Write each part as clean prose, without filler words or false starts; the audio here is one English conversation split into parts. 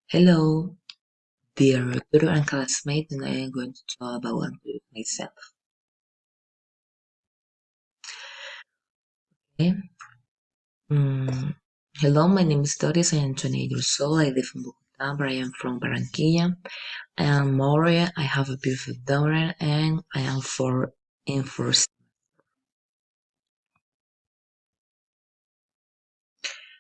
Hello, dear tutor and classmate. Tonight I'm going to talk about myself. Okay? Hello, my name is Doris. I am 28 years old. I live in Bogota, but I am from Barranquilla. I am Moria. I have a beautiful daughter, and I am four in first.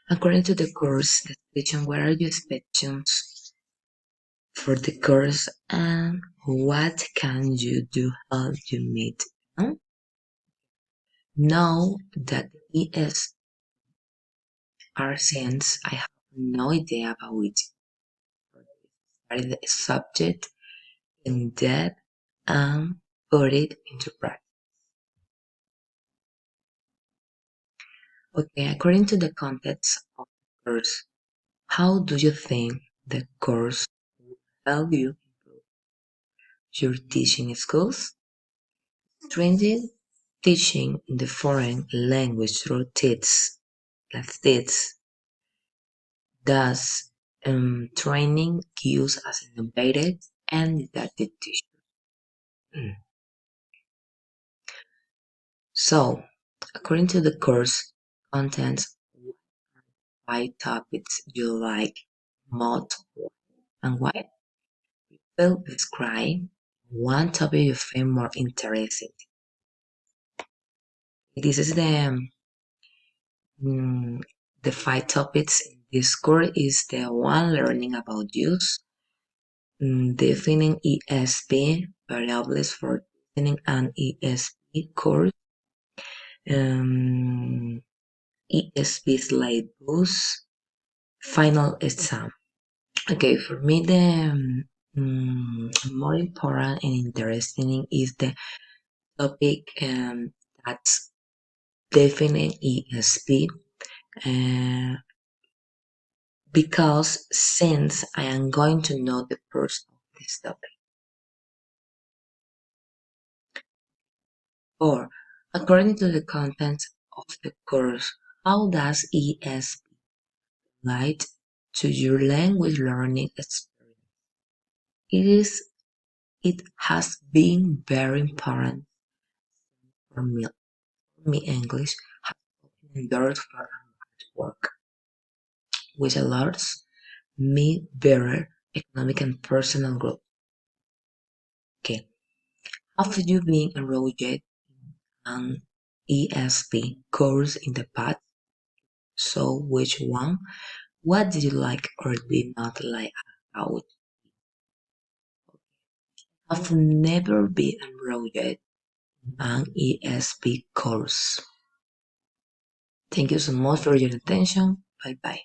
According to the course description, what are your expectations for the course, and what can you do help you meet them? Know that the ES are since I have no idea about it. Study the subject in depth and put it into practice. Okay, according to the context of the course, how do you think the course will help you improve your teaching skills? Strengthen teaching the foreign language through TEDs, like TEDs. Thus, training you as an innovative and didactic teacher. Mm. So, according to the course contents, five topics you like most and why. Will describe one topic you find more interesting. This is mm, the five topics in this course is the one learning about use, defining ESP variables for defining an ESP course, um, ESP syllabus, final exam. Okay, for me, the more important and interesting is the topic that's definite ESP, uh, because since I am going to know the purpose of this topic. Or, according to the content of the course, how does ESP relate to your language learning experience? It has been very important for me English has opened doors for work, which allows me better economic and personal growth. Okay, have you been enrolled yet in an ESP course in the past? So which one? What did you like or did not like about? I've never been enrolled yet in an ESP course. Thank you so much for your attention. Bye bye.